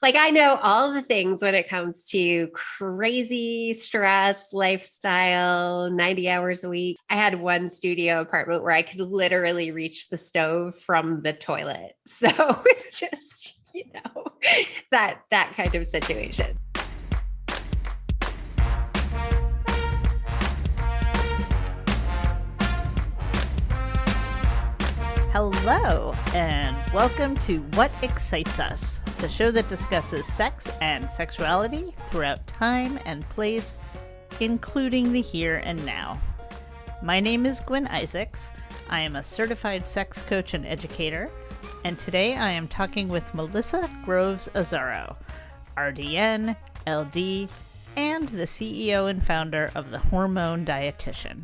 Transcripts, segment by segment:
Like I know all the things when it comes to crazy stress, lifestyle, 90 hours a week. I had one studio apartment where I could literally reach the stove from the toilet. So it's just, that kind of situation. Hello, and welcome to What Excites Us, the show that discusses sex and sexuality throughout time and place, including the here and now. My name is Gwen Isaacs. I am a certified sex coach and educator, and today I am talking with Melissa Grove Azzaro, RDN LD, and the CEO and founder of the Hormone Dietitian.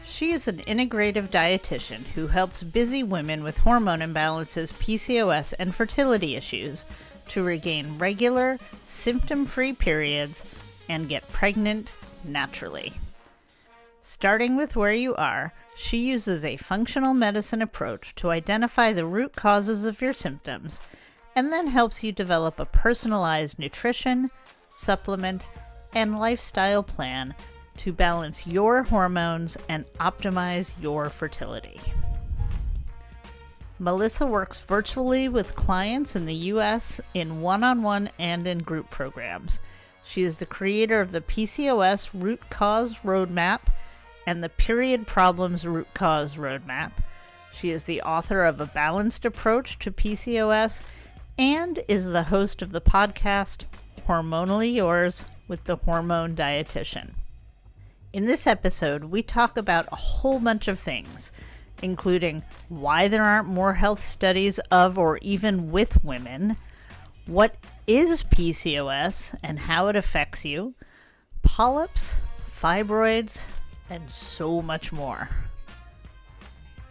She is an integrative dietitian who helps busy women with hormone imbalances, PCOS, and fertility issues to regain regular, symptom-free periods and get pregnant naturally. Starting with where you are, she uses a functional medicine approach to identify the root causes of your symptoms and then helps you develop a personalized nutrition, supplement, and lifestyle plan to balance your hormones and optimize your fertility. Melissa works virtually with clients in the U.S. in one-on-one and in group programs. She is the creator of the PCOS Root Cause Roadmap and the Period Problems Root Cause Roadmap. She is the author of A Balanced Approach to PCOS and is the host of the podcast Hormonally Yours with the Hormone Dietitian. In this episode, we talk about a whole bunch of things, including why there aren't more health studies of or even with women, what is PCOS and how it affects you, polyps, fibroids, and so much more.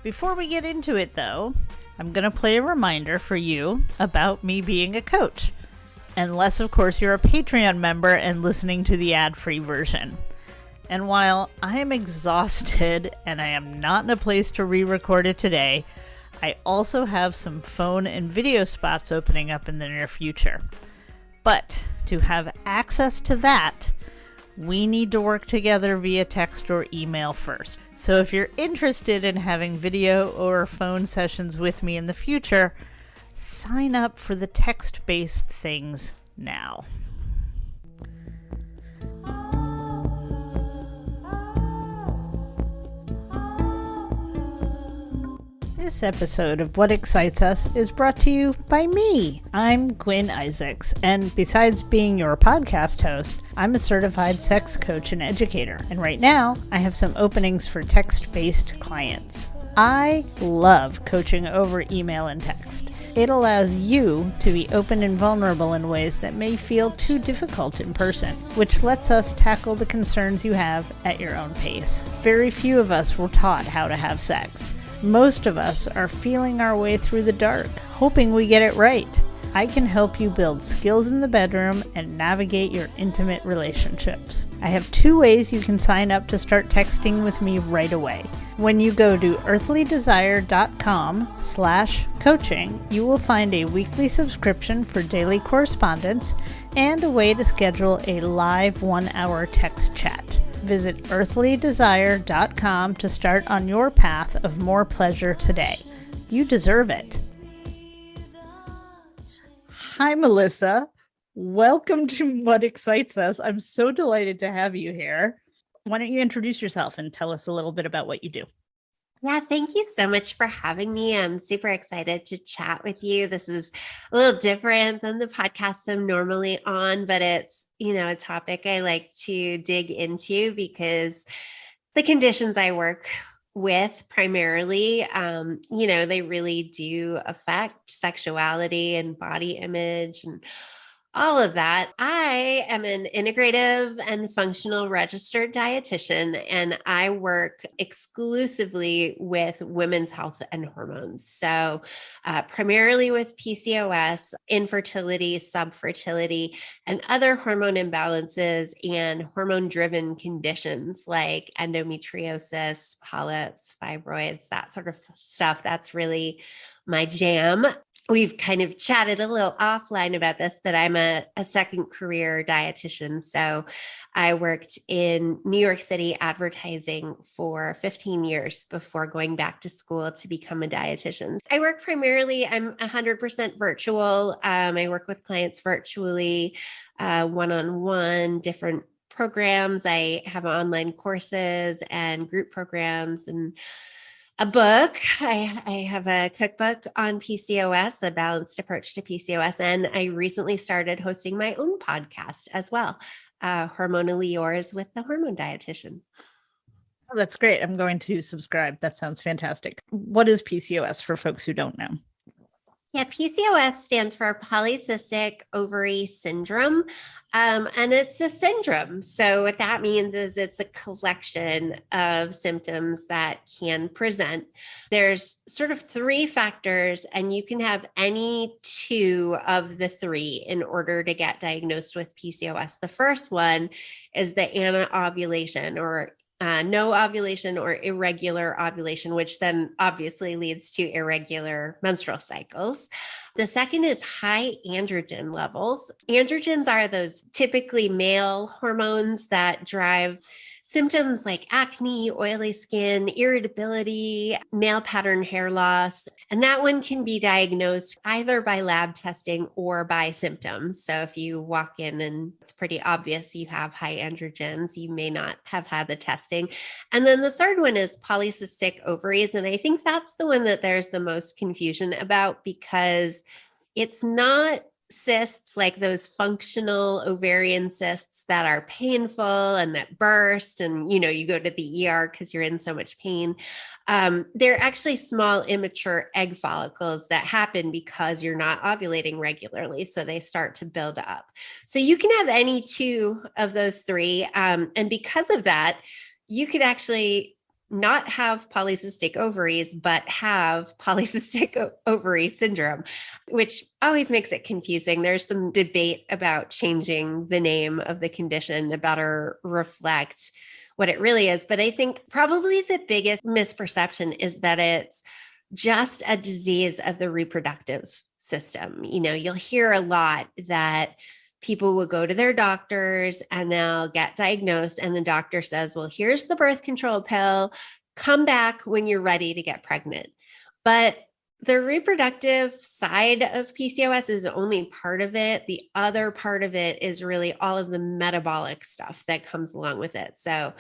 Before we get into it, though, I'm going to play a reminder for you about me being a coach, unless, of course, you're a Patreon member and listening to the ad-free version. And while I am exhausted and I am not in a place to re-record it today, I also have some phone and video spots opening up in the near future. But to have access to that, we need to work together via text or email first. So if you're interested in having video or phone sessions with me in the future, sign up for the text-based things now. This episode of What Excites Us is brought to you by me. I'm Gwen Isaacs, and besides being your podcast host, I'm a certified sex coach and educator, and right now I have some openings for text-based clients. I love coaching over email and text. It allows you to be open and vulnerable in ways that may feel too difficult in person, which lets us tackle the concerns you have at your own pace. Very few of us were taught how to have sex. Most of us are feeling our way through the dark, hoping we get it right. I can help you build skills in the bedroom and navigate your intimate relationships. I have 2 ways you can sign up to start texting with me right away. When you go to earthlydesire.com/coaching, you will find a weekly subscription for daily correspondence and a way to schedule a live 1-hour text chat. Visit earthlydesire.com to start on your path of more pleasure today. You deserve it. Hi, Melissa. Welcome to What Excites Us. I'm so delighted to have you here. Why don't you introduce yourself and tell us a little bit about what you do? Yeah, thank you so much for having me. I'm super excited to chat with you. This is a little different than the podcasts I'm normally on, but it's, a topic I like to dig into because the conditions I work with primarily, they really do affect sexuality and body image and all of that. I am an integrative and functional registered dietitian, and I work exclusively with women's health and hormones. So primarily with PCOS, infertility, subfertility, and other hormone imbalances and hormone-driven conditions like endometriosis, polyps, fibroids, that sort of stuff. That's really my jam. We've kind of chatted a little offline about this, but I'm a second career dietitian. So I worked in New York City advertising for 15 years before going back to school to become a dietitian. I work primarily, I'm 100% virtual. I work with clients virtually, one-on-one, different programs. I have online courses and group programs and a book. I have a cookbook on PCOS, a balanced approach to PCOS. And I recently started hosting my own podcast as well, Hormonally Yours with the Hormone Dietitian. Oh, that's great. I'm going to subscribe. That sounds fantastic. What is PCOS for folks who don't know? Yeah, PCOS stands for polycystic ovary syndrome, and it's a syndrome. So what that means is it's a collection of symptoms that can present. There's sort of three factors, and you can have any two of the three in order to get diagnosed with PCOS. The first one is the anovulation or no ovulation or irregular ovulation, which then obviously leads to irregular menstrual cycles. The second is high androgen levels. Androgens are those typically male hormones that drive symptoms like acne, oily skin, irritability, male pattern hair loss. And that one can be diagnosed either by lab testing or by symptoms. So if you walk in and it's pretty obvious you have high androgens, you may not have had the testing. And then the third one is polycystic ovaries. And I think that's the one that there's the most confusion about because it's not cysts like those functional ovarian cysts that are painful and that burst and you go to the ER because you're in so much pain. They're actually small immature egg follicles that happen because you're not ovulating regularly, so they start to build up. So you can have any two of those three, and because of that you could actually not have polycystic ovaries, but have polycystic ovary syndrome, which always makes it confusing. There's some debate about changing the name of the condition to better reflect what it really is. But I think probably the biggest misperception is that it's just a disease of the reproductive system. You'll hear a lot that people will go to their doctors and they'll get diagnosed and the doctor says, well, here's the birth control pill, come back when you're ready to get pregnant. But the reproductive side of PCOS is only part of it. The other part of it is really all of the metabolic stuff that comes along with it. So,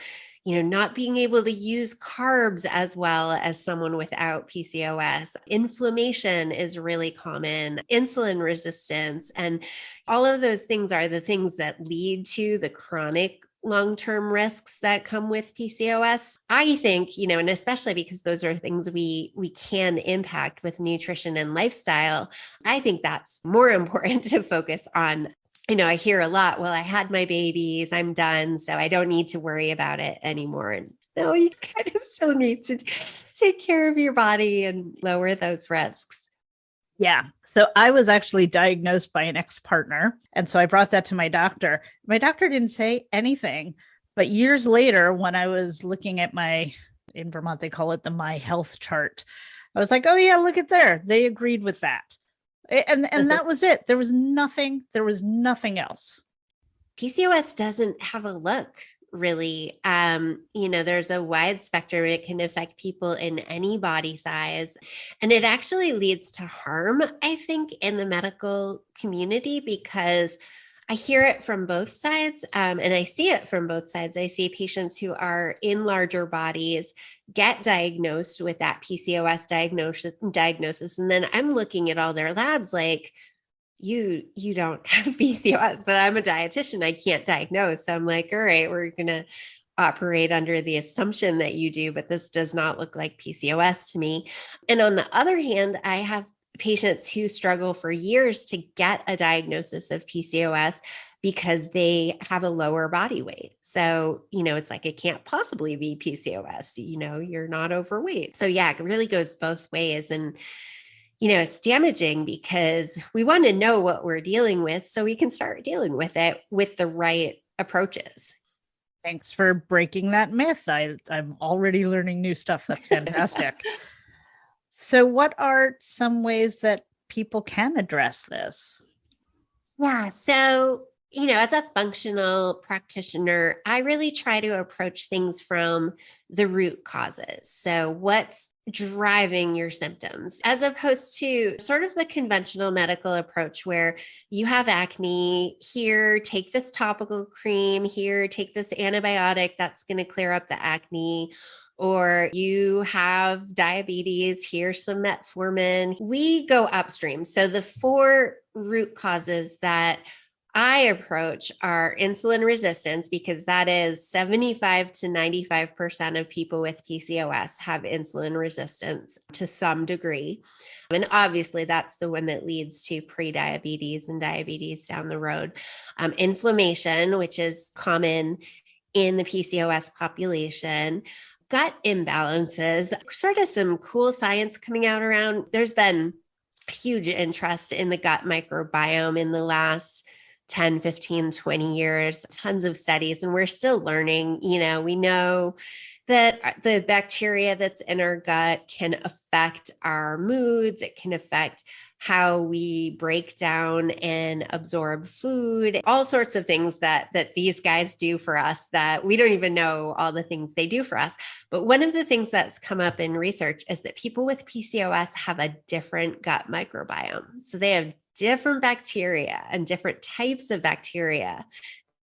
not being able to use carbs as well as someone without PCOS. Inflammation is really common, insulin resistance, and all of those things are the things that lead to the chronic long-term risks that come with PCOS. I think, and especially because those are things we can impact with nutrition and lifestyle, I think that's more important to focus on. I hear a lot, well, I had my babies, I'm done, so I don't need to worry about it anymore. And no, you kind of still need to take care of your body and lower those risks. Yeah. So I was actually diagnosed by an ex-partner. And so I brought that to my doctor. My doctor didn't say anything, but years later, when I was looking at in Vermont, they call it the My Health chart. I was like, oh yeah, look at there. They agreed with that. And that was it. There was nothing else. PCOS doesn't have a look really. There's a wide spectrum. It can affect people in any body size. And it actually leads to harm, I think, in the medical community because I hear it from both sides, and I see it from both sides. I see patients who are in larger bodies get diagnosed with that PCOS diagnosis, and then I'm looking at all their labs like, you don't have PCOS, but I'm a dietitian. I can't diagnose. So I'm like, all right, we're going to operate under the assumption that you do, but this does not look like PCOS to me. And on the other hand, I have patients who struggle for years to get a diagnosis of PCOS because they have a lower body weight. So, it's like, it can't possibly be PCOS, you're not overweight. So yeah, it really goes both ways. And, it's damaging because we want to know what we're dealing with so we can start dealing with it with the right approaches. Thanks for breaking that myth. I'm already learning new stuff. That's fantastic. So what are some ways that people can address this? Yeah. So, as a functional practitioner, I really try to approach things from the root causes. So, what's driving your symptoms, as opposed to sort of the conventional medical approach where you have acne, here, take this topical cream, here, take this antibiotic that's going to clear up the acne. Or you have diabetes, here's some metformin. We go upstream. So the four root causes that I approach are insulin resistance, because that is 75 to 95% of people with PCOS have insulin resistance to some degree. And obviously, that's the one that leads to prediabetes and diabetes down the road. Inflammation, which is common in the PCOS population. Gut imbalances, sort of some cool science coming out around. There's been huge interest in the gut microbiome in the last 10, 15, 20 years, tons of studies, and we're still learning. We know that the bacteria that's in our gut can affect our moods. It can affect how we break down and absorb food, all sorts of things that these guys do for us that we don't even know all the things they do for us. But one of the things that's come up in research is that people with PCOS have a different gut microbiome. So they have different bacteria and different types of bacteria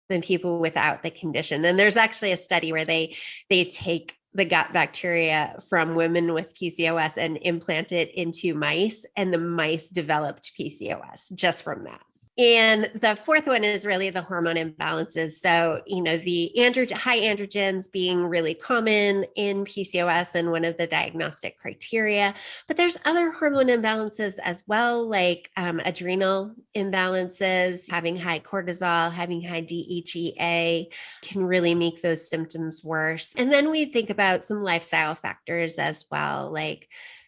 than people without the condition. And there's actually a study where they take the gut bacteria from women with PCOS and implant it into mice, and the mice developed PCOS just from that. And the fourth one is really the hormone imbalances. So, the high androgens being really common in PCOS and one of the diagnostic criteria. But there's other hormone imbalances as well, like adrenal imbalances, having high cortisol, having high DHEA can really make those symptoms worse. And then we think about some lifestyle factors as well, like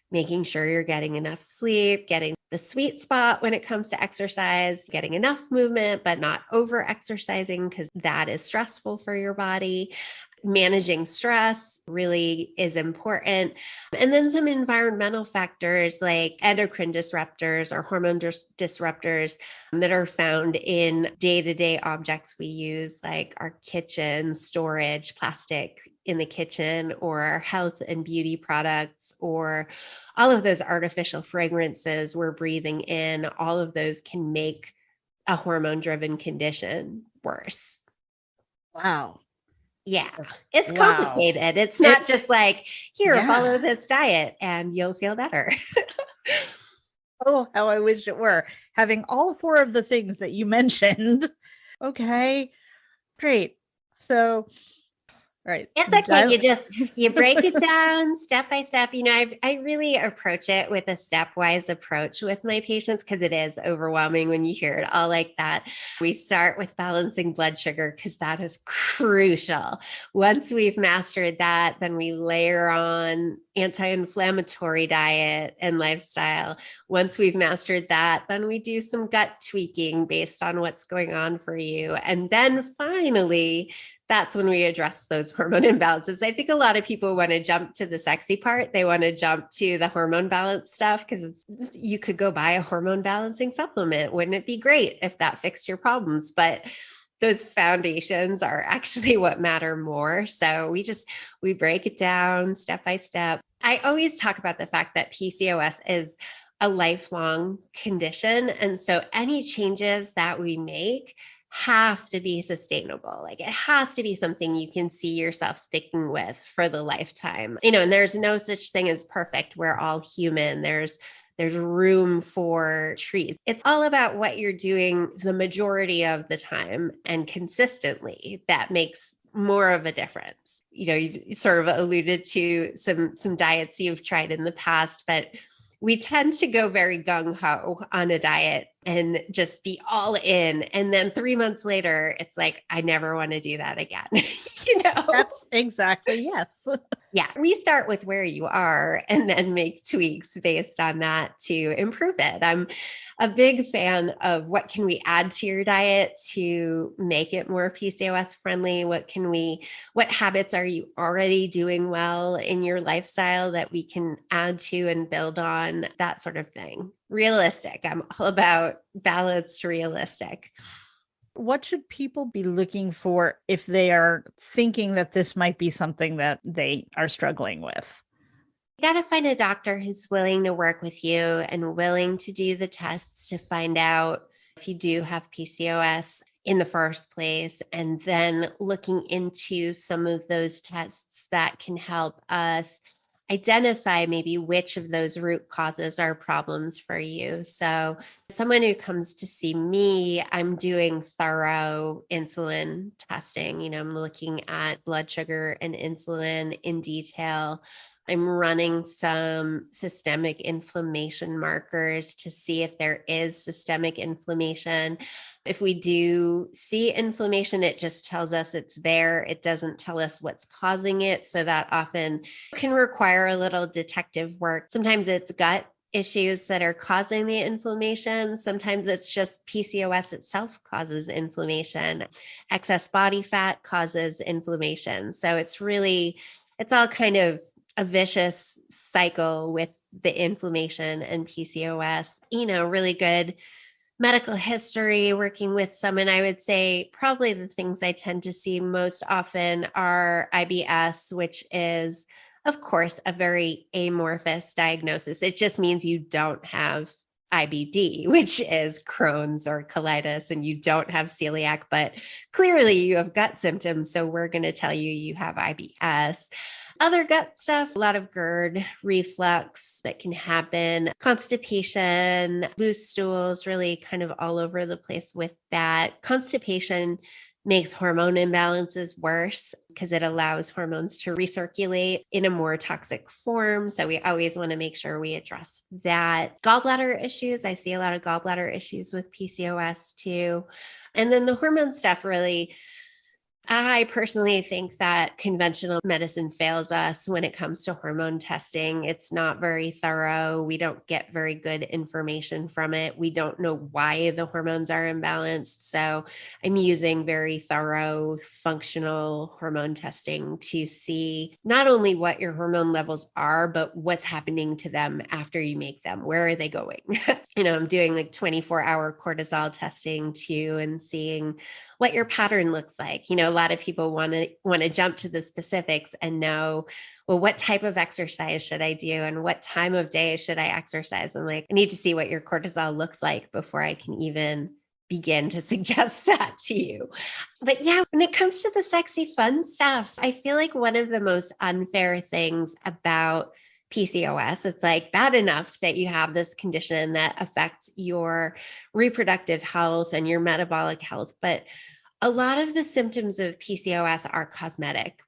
making sure you're getting enough sleep, getting the sweet spot when it comes to exercise, getting enough movement, but not over exercising, because that is stressful for your body. Managing stress really is important. And then some environmental factors like endocrine disruptors or hormone disruptors that are found in day-to-day objects we use, like our kitchen, storage, plastic in the kitchen, or health and beauty products, or all of those artificial fragrances we're breathing in. All of those can make a hormone-driven condition worse. Wow. Yeah, it's Wow. complicated. It's not just like, here, follow this diet and you'll feel better. Oh, how I wish it were. Having all four of the things that you mentioned. Okay, great. So, all right. It's okay. You break it down step by step. I really approach it with a stepwise approach with my patients, because it is overwhelming when you hear it all like that. We start with balancing blood sugar, because that is crucial. Once we've mastered that, then we layer on anti-inflammatory diet and lifestyle. Once we've mastered that, then we do some gut tweaking based on what's going on for you. And then finally, that's when we address those hormone imbalances. I think a lot of people want to jump to the sexy part. They want to jump to the hormone balance stuff, because you could go buy a hormone balancing supplement. Wouldn't it be great if that fixed your problems? But those foundations are actually what matter more. So we break it down step by step. I always talk about the fact that PCOS is a lifelong condition. And so any changes that we make have to be sustainable. Like, it has to be something you can see yourself sticking with for the lifetime. And there's no such thing as perfect. We're all human. There's room for treats. It's all about what you're doing the majority of the time and consistently that makes more of a difference. You sort of alluded to some diets you've tried in the past, but we tend to go very gung-ho on a diet and just be all in. And then 3 months later, it's like, I never want to do that again. That's exactly, yes. Yeah, we start with where you are and then make tweaks based on that to improve it. I'm a big fan of what can we add to your diet to make it more PCOS friendly? What habits are you already doing well in your lifestyle that we can add to and build on, that sort of thing. Realistic. I'm all about balanced, realistic. What should people be looking for if they are thinking that this might be something that they are struggling with? You got to find a doctor who's willing to work with you and willing to do the tests to find out if you do have PCOS in the first place, and then looking into some of those tests that can help us identify maybe which of those root causes are problems for you. So someone who comes to see me, I'm doing thorough insulin testing. I'm looking at blood sugar and insulin in detail. I'm running some systemic inflammation markers to see if there is systemic inflammation. If we do see inflammation, it just tells us it's there. It doesn't tell us what's causing it. So that often can require a little detective work. Sometimes it's gut issues that are causing the inflammation. Sometimes it's just PCOS itself causes inflammation. Excess body fat causes inflammation. So it's all kind of a vicious cycle with the inflammation and PCOS. Really good medical history, working with someone. I would say probably the things I tend to see most often are IBS, which is, of course, a very amorphous diagnosis. It just means you don't have IBD, which is Crohn's or colitis, and you don't have celiac, but clearly you have gut symptoms. So we're going to tell you have IBS. Other gut stuff, a lot of GERD, reflux that can happen, constipation, loose stools, really kind of all over the place with that. Constipation makes hormone imbalances worse because it allows hormones to recirculate in a more toxic form. So we always want to make sure we address that. Gallbladder issues. I see a lot of gallbladder issues with PCOS too. And then the hormone stuff, really, I personally think that conventional medicine fails us when it comes to hormone testing. It's not very thorough. We don't get very good information from it. We don't know why the hormones are imbalanced. So I'm using very thorough functional hormone testing to see not only what your hormone levels are, but what's happening to them after you make them. Where are they going? I'm doing like 24-hour cortisol testing too, and seeing what your pattern looks like. A lot of people want to jump to the specifics and know, well, what type of exercise should I do and what time of day should I exercise? I'm like, I need to see what your cortisol looks like before I can even begin to suggest that to you. But yeah, when it comes to the sexy fun stuff, I feel like one of the most unfair things about PCOS, it's like bad enough that you have this condition that affects your reproductive health and your metabolic health, but a lot of the symptoms of PCOS are cosmetic,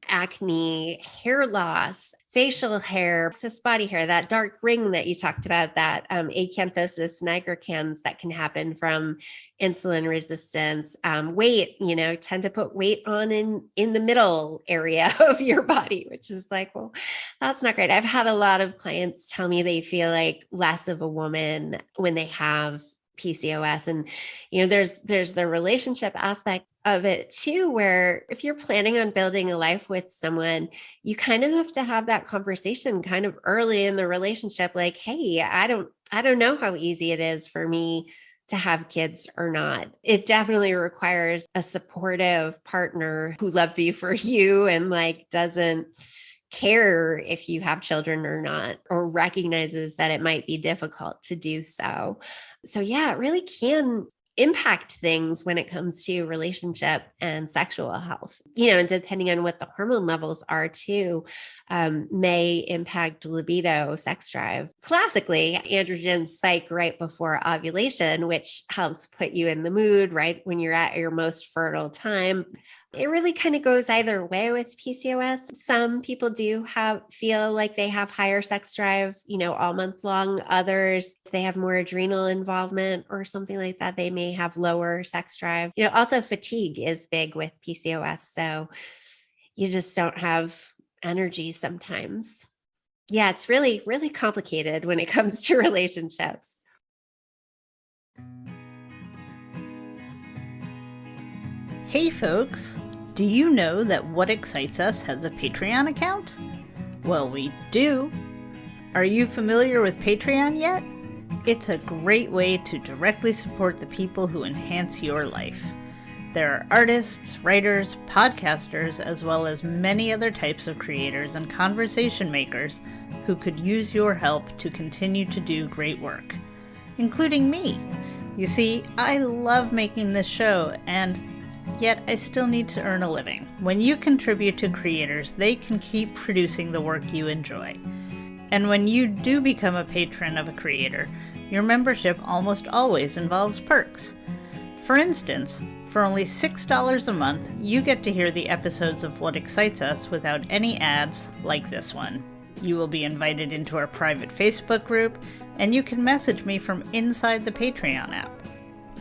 acne, hair loss, facial hair, excess body hair, that dark ring that you talked about, that acanthosis nigricans that can happen from insulin resistance, weight, tend to put weight on in the middle area of your body, which is like, well, that's not great. I've had a lot of clients tell me they feel like less of a woman when they have PCOS. And, there's the relationship aspect of it too, where if you're planning on building a life with someone, you kind of have to have that conversation kind of early in the relationship. Like, hey, I don't know how easy it is for me to have kids or not. It definitely requires a supportive partner who loves you for you and doesn't care if you have children or not, or recognizes that it might be difficult to do so. So yeah, it really can impact things when it comes to relationship and sexual health, and depending on what the hormone levels are too, may impact libido, sex drive. Classically, androgens spike right before ovulation, which helps put you in the mood right when you're at your most fertile time. It really kind of goes either way with PCOS. Some people do feel like they have higher sex drive, all month long. Others, if they have more adrenal involvement or something like that, they may have lower sex drive. Also fatigue is big with PCOS. So you just don't have energy sometimes. Yeah, it's really, really complicated when it comes to relationships. Hey folks, do you know that What Excites Us has a Patreon account? Well, we do. Are you familiar with Patreon yet? It's a great way to directly support the people who enhance your life. There are artists, writers, podcasters, as well as many other types of creators and conversation makers who could use your help to continue to do great work, including me. You see, I love making this show, and yet I still need to earn a living. When you contribute to creators, they can keep producing the work you enjoy. And when you do become a patron of a creator, your membership almost always involves perks. For instance, for only $6 a month, you get to hear the episodes of What Excites Us without any ads like this one. You will be invited into our private Facebook group, and you can message me from inside the Patreon app.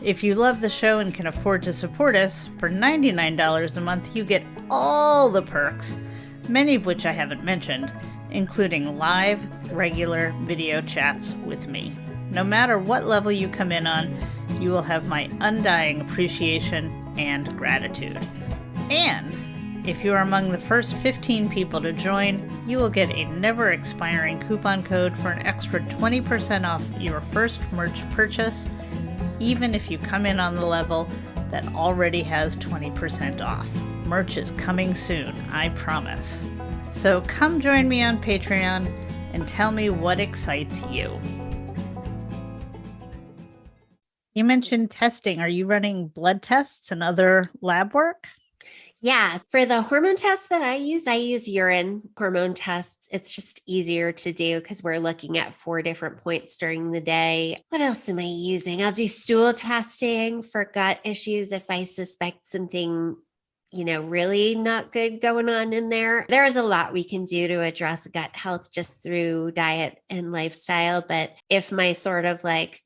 If you love the show and can afford to support us, for $99 a month you get all the perks, many of which I haven't mentioned, including live, regular video chats with me. No matter what level you come in on, you will have my undying appreciation and gratitude. And if you are among the first 15 people to join, you will get a never-expiring coupon code for an extra 20% off your first merch purchase, even if you come in on the level that already has 20% off. Merch is coming soon, I promise. So come join me on Patreon and tell me what excites you. You mentioned testing. Are you running blood tests and other lab work? Yeah, for the hormone tests that I use urine hormone tests. It's just easier to do because we're looking at 4 different points during the day. What else am I using? I'll do stool testing for gut issues if I suspect something, really not good going on in there. There's a lot we can do to address gut health just through diet and lifestyle. But if my sort of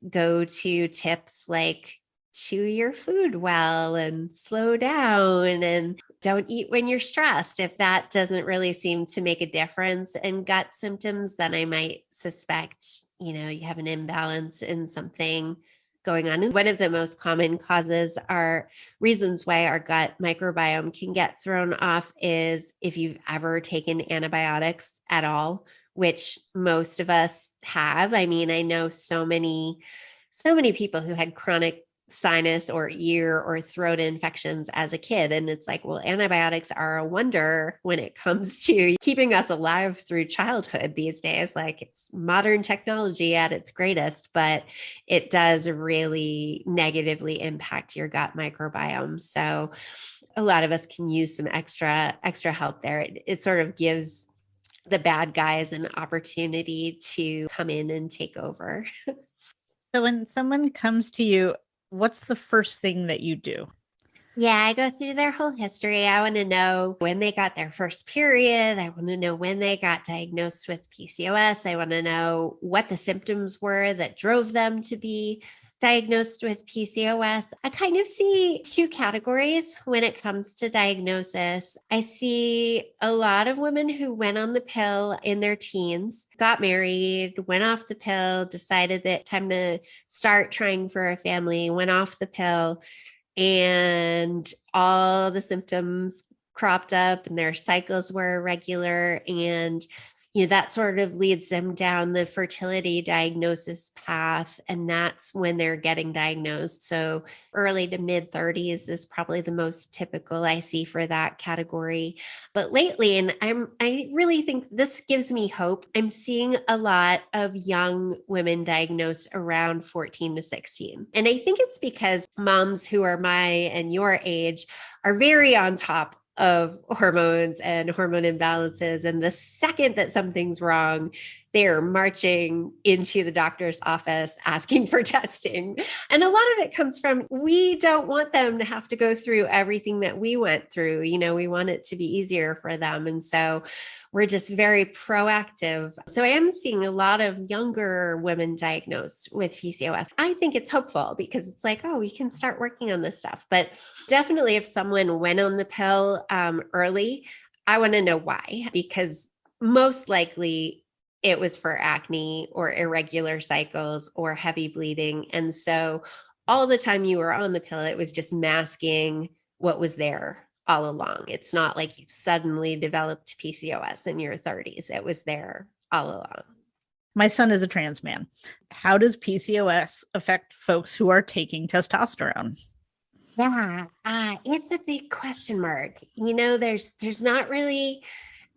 go-to tips like chew your food well and slow down and don't eat when you're stressed, if that doesn't really seem to make a difference in gut symptoms, then I might suspect, you have an imbalance in something going on. And one of the most common reasons why our gut microbiome can get thrown off is if you've ever taken antibiotics at all, which most of us have. I mean, I know so many people who had chronic sinus or ear or throat infections as a kid. And it's like, well, antibiotics are a wonder when it comes to keeping us alive through childhood these days. Like, it's modern technology at its greatest, but it does really negatively impact your gut microbiome. So a lot of us can use some extra help there. It sort of gives the bad guys an opportunity to come in and take over. So when someone comes to you, what's the first thing that you do? Yeah, I go through their whole history. I want to know when they got their first period. I want to know when they got diagnosed with PCOS. I want to know what the symptoms were that drove them to be diagnosed with PCOS. I kind of see 2 categories when it comes to diagnosis. I see a lot of women who went on the pill in their teens, got married, went off the pill, decided that time to start trying for a family, went off the pill, and all the symptoms cropped up and their cycles were irregular. And that sort of leads them down the fertility diagnosis path. And that's when they're getting diagnosed. So early to mid 30s is probably the most typical I see for that category. But lately, and I really think this gives me hope, I'm seeing a lot of young women diagnosed around 14 to 16. And I think it's because moms who are my and your age are very on top of hormones and hormone imbalances. And the second that something's wrong, they're marching into the doctor's office asking for testing. And a lot of it comes from, we don't want them to have to go through everything that we went through. We want it to be easier for them. And so we're just very proactive. So I am seeing a lot of younger women diagnosed with PCOS. I think it's hopeful because it's like, oh, we can start working on this stuff. But definitely if someone went on the pill early, I want to know why, because most likely it was for acne or irregular cycles or heavy bleeding. And so all the time you were on the pill, it was just masking what was there all along. It's not like you suddenly developed PCOS in your 30s. It was there all along. My son is a trans man. How does PCOS affect folks who are taking testosterone? Yeah, it's a big question mark. There's not really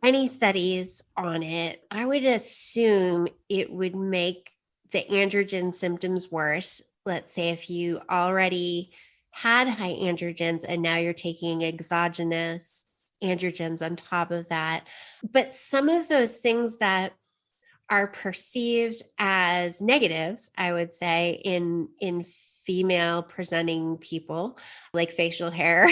any studies on it. I would assume it would make the androgen symptoms worse. Let's say if you already had high androgens and now you're taking exogenous androgens on top of that. But some of those things that are perceived as negatives, I would say, in female presenting people, like facial hair,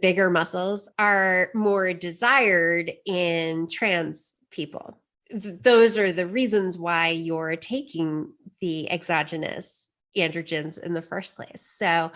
bigger muscles, are more desired in trans people. Those are the reasons why you're taking the exogenous androgens in the first place. So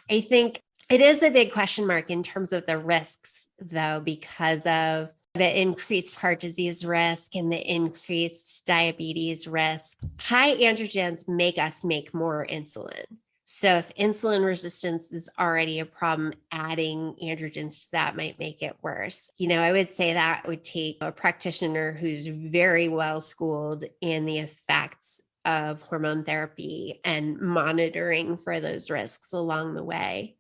I think it is a big question mark in terms of the risks, though, because of the increased heart disease risk and the increased diabetes risk. High androgens make us make more insulin. So if insulin resistance is already a problem, adding androgens to that might make it worse. I would say that would take a practitioner who's very well schooled in the effects of hormone therapy and monitoring for those risks along the way.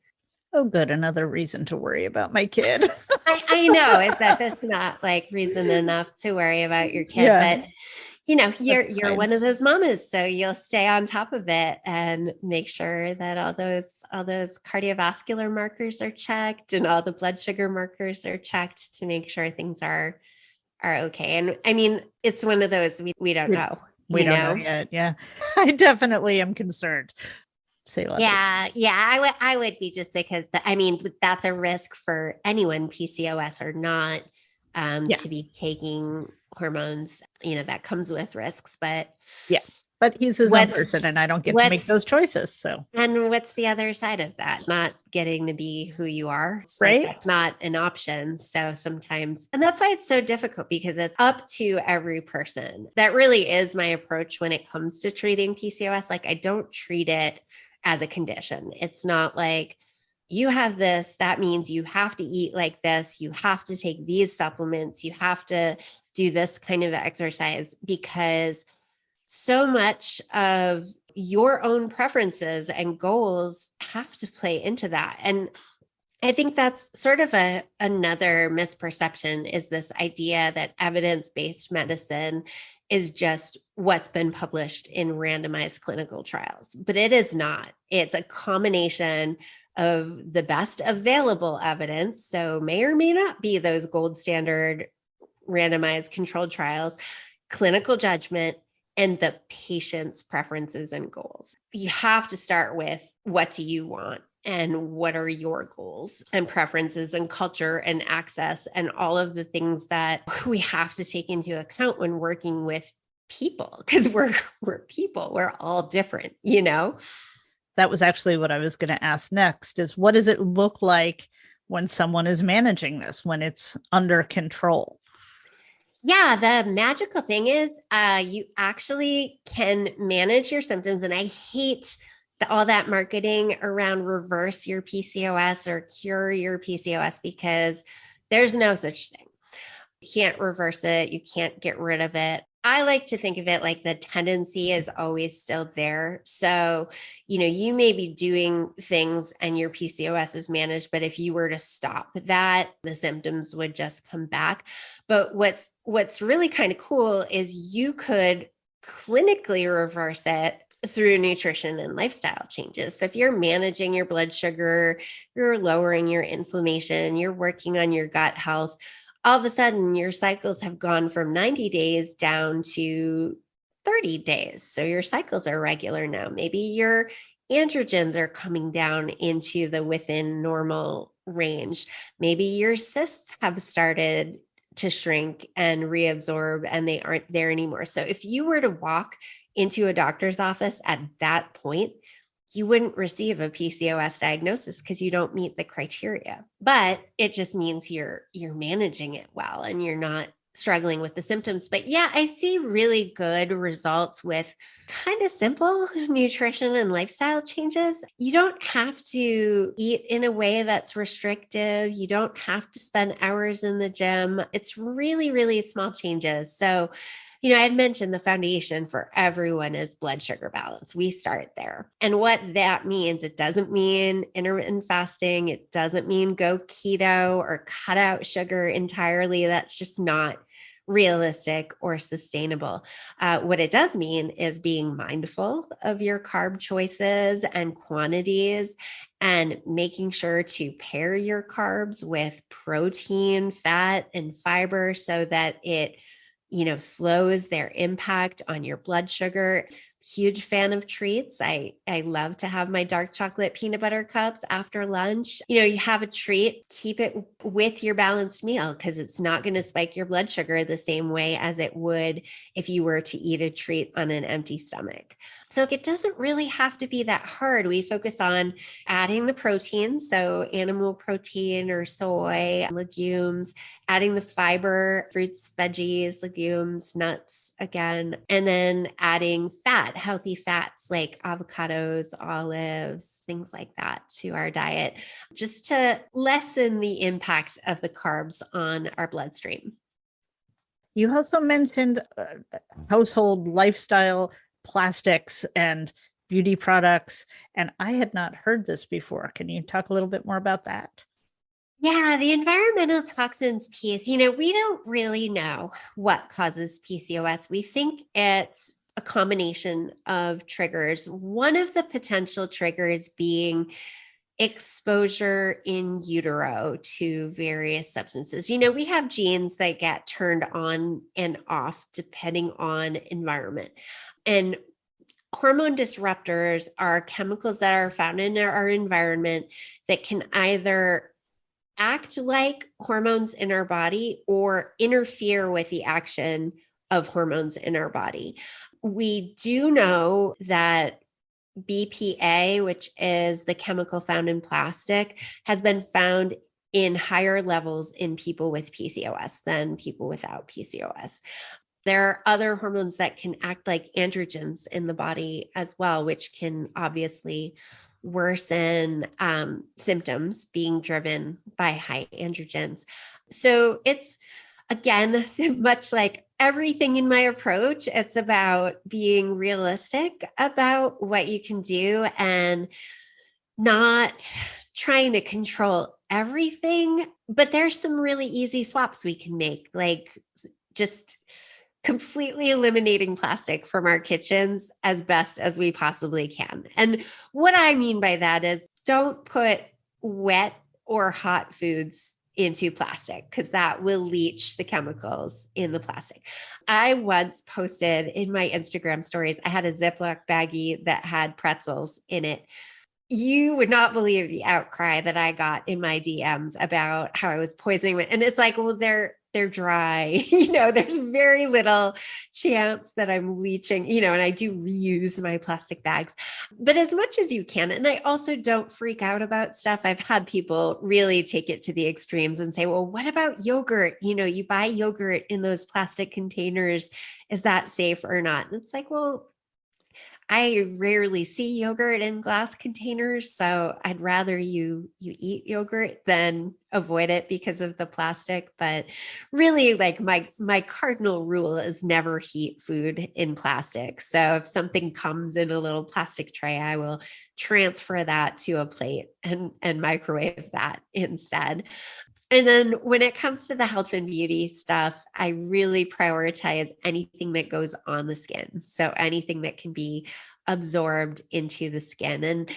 Oh, good. Another reason to worry about my kid. I know that's not like reason enough to worry about your kid, but you're one of those mamas, so you'll stay on top of it and make sure that all those cardiovascular markers are checked and all the blood sugar markers are checked to make sure things are okay. And I mean, it's one of those we don't know. We don't know yet. Yeah, I definitely am concerned. Say less. Yeah. I would be, just because, that's a risk for anyone, PCOS or not, to be taking hormones, that comes with risks, but he's his own person and I don't get to make those choices. So, and what's the other side of that? Not getting to be who you are, right? That's not an option. So sometimes, and that's why it's so difficult, because it's up to every person. That really is my approach when it comes to treating PCOS. Like, I don't treat it as a condition. It's not like, you have this, that means you have to eat like this, you have to take these supplements, you have to do this kind of exercise, because so much of your own preferences and goals have to play into that. And I think that's sort of another misperception, is this idea that evidence-based medicine is just what's been published in randomized clinical trials, but it is not. It's a combination of the best available evidence, so may or may not be those gold standard randomized controlled trials, clinical judgment, and the patient's preferences and goals. You have to start with, what do you want? And what are your goals and preferences and culture and access and all of the things that we have to take into account when working with people, because we're people, we're all different, That was actually what I was going to ask next, is what does it look like when someone is managing this, when it's under control? Yeah, the magical thing is you actually can manage your symptoms. And I hate all that marketing around reverse your PCOS or cure your PCOS, because there's no such thing. You can't reverse it. You can't get rid of it. I like to think of it like the tendency is always still there. So, you may be doing things and your PCOS is managed, but if you were to stop that, the symptoms would just come back. But what's really kind of cool is you could clinically reverse it through nutrition and lifestyle changes. So if you're managing your blood sugar, you're lowering your inflammation, you're working on your gut health, all of a sudden your cycles have gone from 90 days down to 30 days. So your cycles are regular now. Maybe your androgens are coming down into the within normal range. Maybe your cysts have started to shrink and reabsorb and they aren't there anymore. So if you were to walk into a doctor's office at that point, you wouldn't receive a PCOS diagnosis because you don't meet the criteria. But it just means you're managing it well and you're not struggling with the symptoms. But yeah, I see really good results with kind of simple nutrition and lifestyle changes. You don't have to eat in a way that's restrictive. You don't have to spend hours in the gym. It's really, really small changes. So, I had mentioned the foundation for everyone is blood sugar balance. We start there. And what that means, it doesn't mean intermittent fasting. It doesn't mean go keto or cut out sugar entirely. That's just not realistic or sustainable. What it does mean is being mindful of your carb choices and quantities and making sure to pair your carbs with protein, fat, and fiber so that it slows their impact on your blood sugar. Huge fan of treats. I love to have my dark chocolate peanut butter cups after lunch. You have a treat, keep it with your balanced meal because it's not going to spike your blood sugar the same way as it would if you were to eat a treat on an empty stomach. So it doesn't really have to be that hard. We focus on adding the protein, so animal protein or soy, legumes, adding the fiber, fruits, veggies, legumes, nuts again, and then adding fat, healthy fats like avocados, olives, things like that to our diet, just to lessen the impact of the carbs on our bloodstream. You also mentioned household lifestyle plastics and beauty products, and I had not heard this before. Can you talk a little bit more about that? Yeah, the environmental toxins piece, we don't really know what causes PCOS. We think it's a combination of triggers. One of the potential triggers being exposure in utero to various substances. We have genes that get turned on and off depending on environment. And hormone disruptors are chemicals that are found in our environment that can either act like hormones in our body or interfere with the action of hormones in our body. We do know that BPA, which is the chemical found in plastic, has been found in higher levels in people with PCOS than people without PCOS. There are other hormones that can act like androgens in the body as well, which can obviously worsen symptoms being driven by high androgens. So it's, again, much like everything in my approach, it's about being realistic about what you can do and not trying to control everything. But there's some really easy swaps we can make, like just completely eliminating plastic from our kitchens as best as we possibly can. And what I mean by that is don't put wet or hot foods into plastic because that will leach the chemicals in the plastic. I once posted in my Instagram stories, I had a Ziploc baggie that had pretzels in it. You would not believe the outcry that I got in my DMs about how I was poisoning it. And it's like, well, they're dry, there's very little chance that I'm leaching, and I do reuse my plastic bags, but as much as you can. And I also don't freak out about stuff. I've had people really take it to the extremes and say, well, what about yogurt? You buy yogurt in those plastic containers. Is that safe or not? And it's like, well, I rarely see yogurt in glass containers, so I'd rather you eat yogurt than avoid it because of the plastic. But really, like my cardinal rule is never heat food in plastic. So if something comes in a little plastic tray, I will transfer that to a plate and microwave that instead. And then when it comes to the health and beauty stuff, I really prioritize anything that goes on the skin. So anything that can be absorbed into the skin. And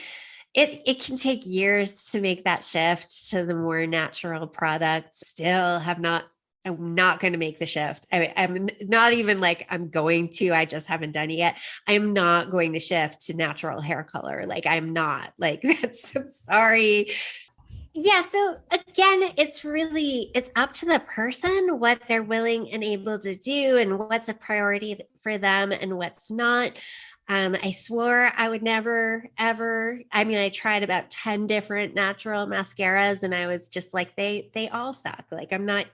it can take years to make that shift to the more natural products. Still have not I'm not going to make the shift. I'm not even like I'm going to, I just haven't done it yet. I'm not going to shift to natural hair color. Like I'm not like, I'm sorry. Yeah. So again, it's up to the person, what they're willing and able to do and what's a priority for them and what's not. I swore I would never, ever. I mean, I tried about 10 different natural mascaras and I was just like, they all suck. Like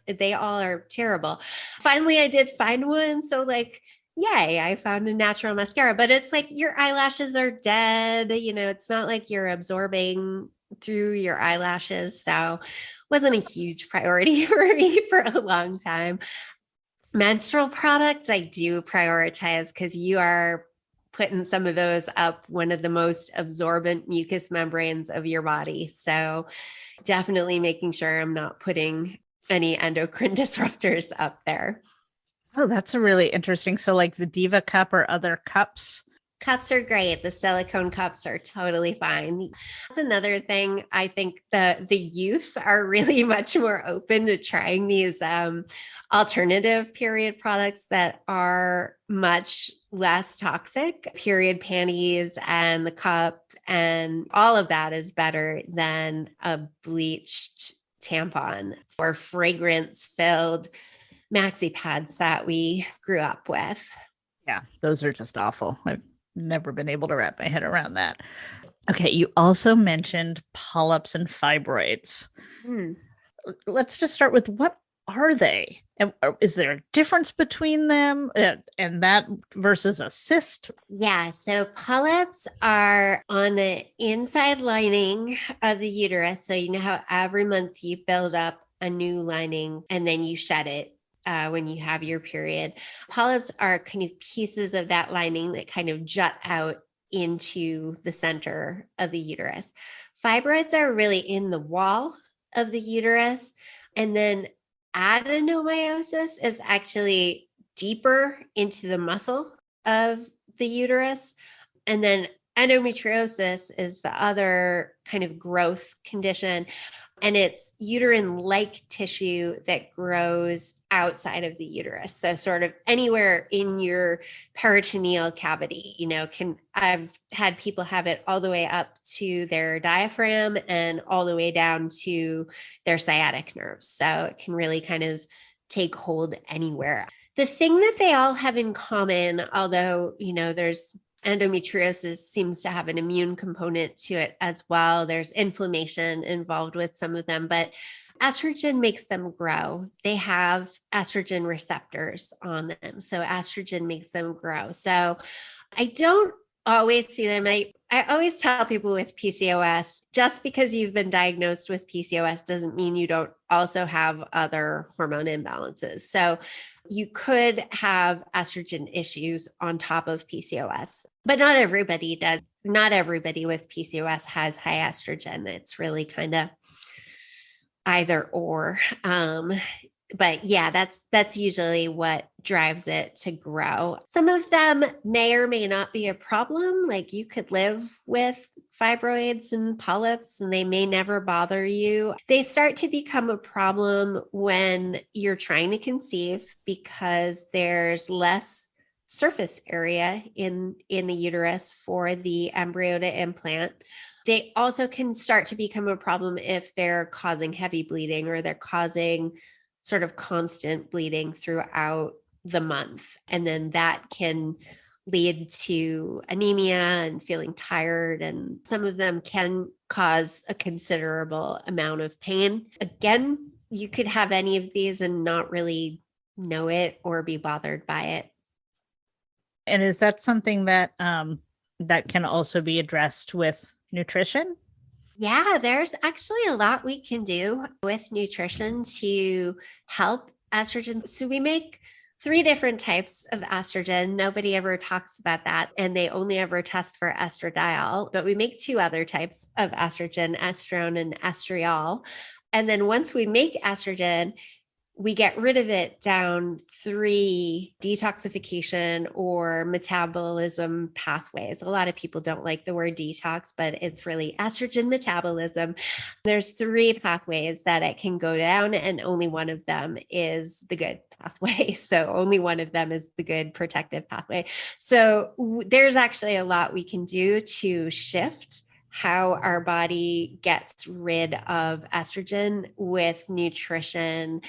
they all are terrible. Finally, I did find one. So like, yay, I found a natural mascara, but it's like your eyelashes are dead. It's not like you're absorbing through your eyelashes. So wasn't a huge priority for me for a long time. Menstrual products, I do prioritize because you are putting some of those up one of the most absorbent mucous membranes of your body. So definitely making sure I'm not putting any endocrine disruptors up there. Oh, that's a really interesting. So like the Diva cup or other cups. Cups are great. The silicone cups are totally fine. That's another thing. I think the youth are really much more open to trying these alternative period products that are much less toxic. Period panties and the cup and all of that is better than a bleached tampon or fragrance filled maxi pads that we grew up with. Yeah, those are just awful. I've never been able to wrap my head around that. Okay, you also mentioned polyps and fibroids. Let's just start with what are they? And is there a difference between them and that versus a cyst? Yeah, so polyps are on the inside lining of the uterus. So you know how every month you build up a new lining and then you shed it when you have your period. Polyps are kind of pieces of that lining that kind of jut out into the center of the uterus. Fibroids are really in the wall of the uterus. And then adenomyosis is actually deeper into the muscle of the uterus. And then endometriosis is the other kind of growth condition. And it's uterine-like tissue that grows outside of the uterus. So sort of anywhere in your peritoneal cavity, I've had people have it all the way up to their diaphragm and all the way down to their sciatic nerves. So it can really kind of take hold anywhere. The thing that they all have in common, although, there's endometriosis seems to have an immune component to it as well. There's inflammation involved with some of them, but estrogen makes them grow. They have estrogen receptors on them. So estrogen makes them grow. So I don't always see them. I always tell people with PCOS, just because you've been diagnosed with PCOS doesn't mean you don't also have other hormone imbalances. So you could have estrogen issues on top of PCOS, but not everybody does. Not everybody with PCOS has high estrogen. It's really kind of either or. But yeah, that's usually what drives it to grow. Some of them may or may not be a problem. Like you could live with fibroids and polyps and they may never bother you. They start to become a problem when you're trying to conceive because there's less surface area in the uterus for the embryo to implant. They also can start to become a problem if they're causing heavy bleeding or they're causing sort of constant bleeding throughout the month. And then that can lead to anemia and feeling tired. And some of them can cause a considerable amount of pain. Again, you could have any of these and not really know it or be bothered by it. And is that something that that can also be addressed with nutrition? Yeah, there's actually a lot we can do with nutrition to help estrogen. So we make 3 different types of estrogen. Nobody ever talks about that, and they only ever test for estradiol, but we make 2 other types of estrogen, estrone and estriol. And then once we make estrogen, we get rid of it down 3 detoxification or metabolism pathways. A lot of people don't like the word detox, but it's really estrogen metabolism. There's 3 pathways that it can go down, and only one of them is the good pathway. So only one of them is the good protective pathway. So there's actually a lot we can do to shift how our body gets rid of estrogen with nutrition,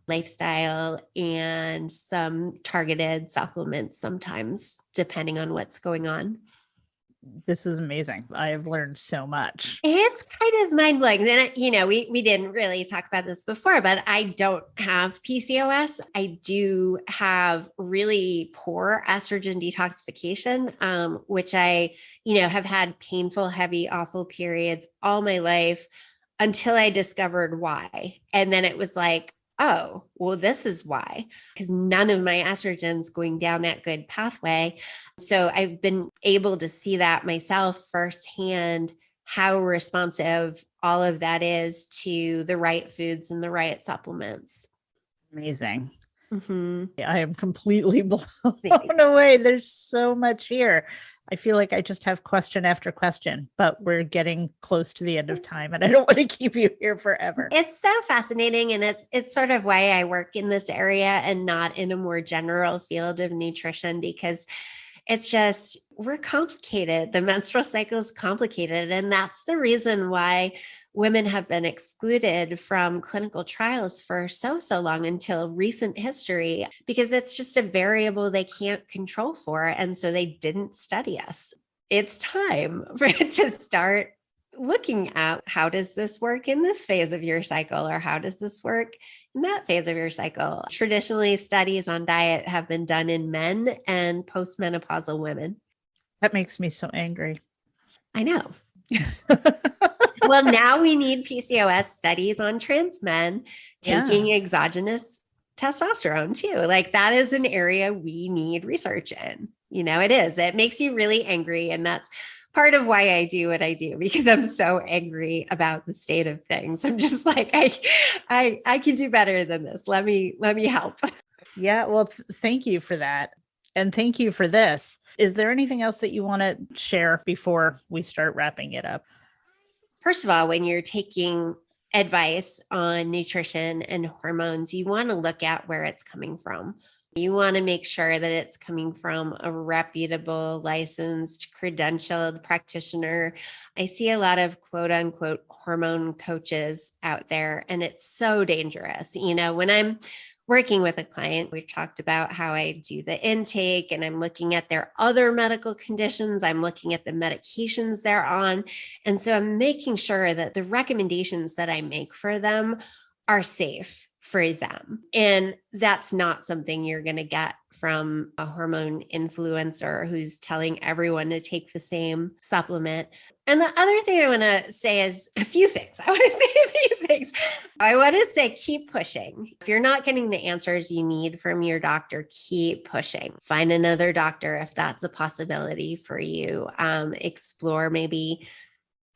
lifestyle, and some targeted supplements sometimes, depending on what's going on. This is amazing. I have learned so much. It's kind of mind-blowing. And, we didn't really talk about this before, but I don't have PCOS. I do have really poor estrogen detoxification, which I, have had painful, heavy, awful periods all my life until I discovered why. And then it was like, oh, well, this is why, because none of my estrogen's going down that good pathway. So I've been able to see that myself firsthand, how responsive all of that is to the right foods and the right supplements. Amazing. Mm-hmm. I am completely blown away. There's so much here. I feel like I just have question after question, but we're getting close to the end of time and I don't want to keep you here forever. It's so fascinating. And it's sort of why I work in this area and not in a more general field of nutrition, because it's just, we're complicated. The menstrual cycle is complicated. And that's the reason why women have been excluded from clinical trials for so long until recent history, because it's just a variable they can't control for. And so they didn't study us. It's time to start looking at, how does this work in this phase of your cycle? Or how does this work in that phase of your cycle? Traditionally, studies on diet have been done in men and postmenopausal women. That makes me so angry. I know. Well, now we need PCOS studies on trans men taking exogenous testosterone too. Like, that is an area we need research in. It is. It makes you really angry. And that's part of why I do what I do, because I'm so angry about the state of things. I'm just like, I can do better than this. Let me help. Yeah. Well, thank you for that. And thank you for this. Is there anything else that you want to share before we start wrapping it up? First of all, when you're taking advice on nutrition and hormones, you want to look at where it's coming from. You want to make sure that it's coming from a reputable, licensed, credentialed practitioner. I see a lot of quote unquote hormone coaches out there, and it's so dangerous. When I'm working with a client, we've talked about how I do the intake, and I'm looking at their other medical conditions. I'm looking at the medications they're on. And so I'm making sure that the recommendations that I make for them are safe for them. And that's not something you're going to get from a hormone influencer who's telling everyone to take the same supplement. And the other thing I want to say is a few things. I want to say keep pushing. If you're not getting the answers you need from your doctor, keep pushing. Find another doctor if that's a possibility for you. Explore maybe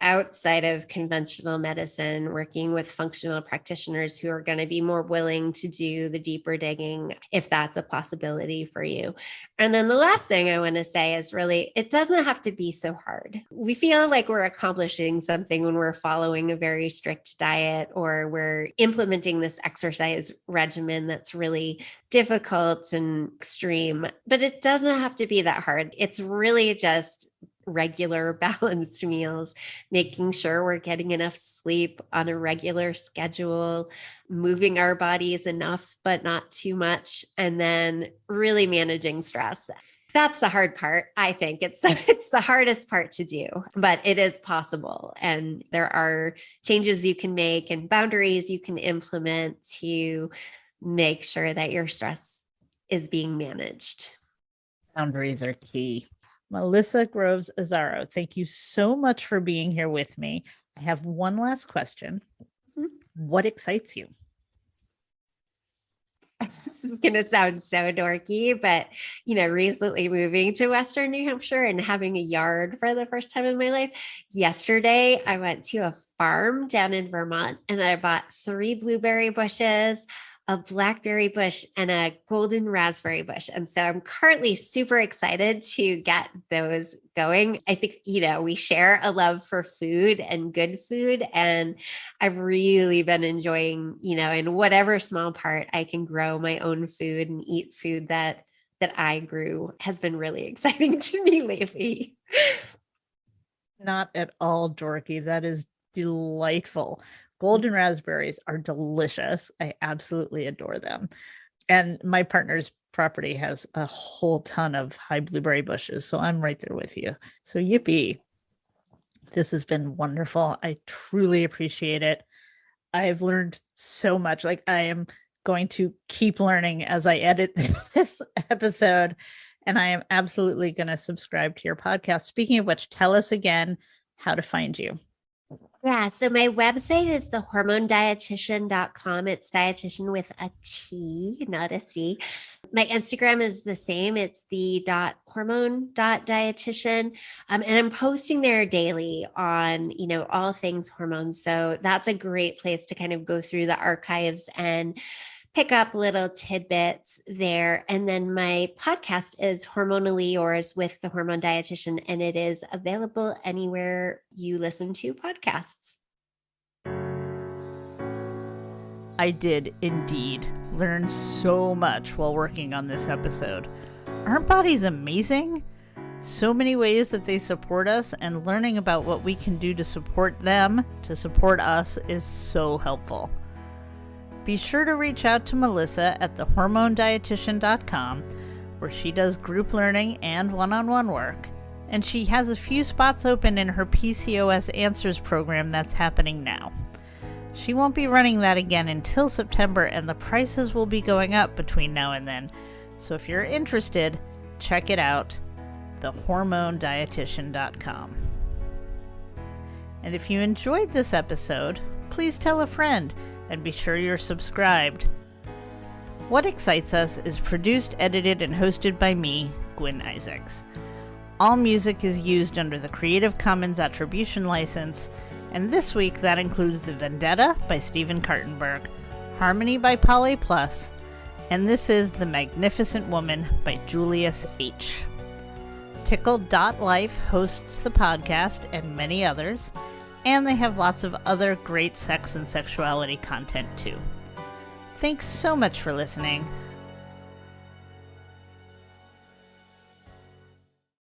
outside of conventional medicine, working with functional practitioners who are going to be more willing to do the deeper digging, if that's a possibility for you. And then the last thing I want to say is really, it doesn't have to be so hard. We feel like we're accomplishing something when we're following a very strict diet, or we're implementing this exercise regimen that's really difficult and extreme, but it doesn't have to be that hard. It's really just regular balanced meals, making sure we're getting enough sleep on a regular schedule, moving our bodies enough, but not too much, and then really managing stress. That's the hard part. I think it's the hardest part to do, but it is possible. And there are changes you can make and boundaries you can implement to make sure that your stress is being managed. Boundaries are key. Melissa Grove Azzaro, thank you so much for being here with me. I have one last question. Mm-hmm. What excites you? This is going to sound so dorky, but, recently moving to Western New Hampshire and having a yard for the first time in my life. Yesterday, I went to a farm down in Vermont and I bought 3 blueberry bushes, a blackberry bush, and a golden raspberry bush. And so I'm currently super excited to get those going. I think, we share a love for food and good food. And I've really been enjoying, in whatever small part I can grow my own food and eat food that I grew has been really exciting to me lately. Not at all dorky. That is delightful. Golden raspberries are delicious. I absolutely adore them. And my partner's property has a whole ton of high blueberry bushes, so I'm right there with you. So yippee. This has been wonderful. I truly appreciate it. I've learned so much. Like, I am going to keep learning as I edit this episode, and I am absolutely going to subscribe to your podcast. Speaking of which, tell us again how to find you. Yeah. So my website is the hormonedietitian.com. It's dietitian with a T, not a C. My Instagram is the same. It's the .hormone.dietitian. And I'm posting there daily on, all things hormones. So that's a great place to kind of go through the archives and pick up little tidbits there. And then my podcast is Hormonally Yours with the Hormone Dietitian, and it is available anywhere you listen to podcasts. I did indeed learn so much while working on this episode. Aren't bodies amazing? So many ways that they support us, and learning about what we can do to support them, to support us, is so helpful. Be sure to reach out to Melissa at thehormonedietitian.com, where she does group learning and one-on-one work. And she has a few spots open in her PCOS Answers program that's happening now. She won't be running that again until September, and the prices will be going up between now and then. So if you're interested, check it out, thehormonedietitian.com. And if you enjoyed this episode, please tell a friend, and be sure you're subscribed. What Excites Us is produced, edited, and hosted by me, Gwyn Isaacs. All music is used under the Creative Commons Attribution License, and this week that includes The Vendetta by Stephen Kartenberg, Harmony by Poly Plus, and this is The Magnificent Woman by Julius H. Tickle.life hosts the podcast and many others, and they have lots of other great sex and sexuality content too. Thanks so much for listening.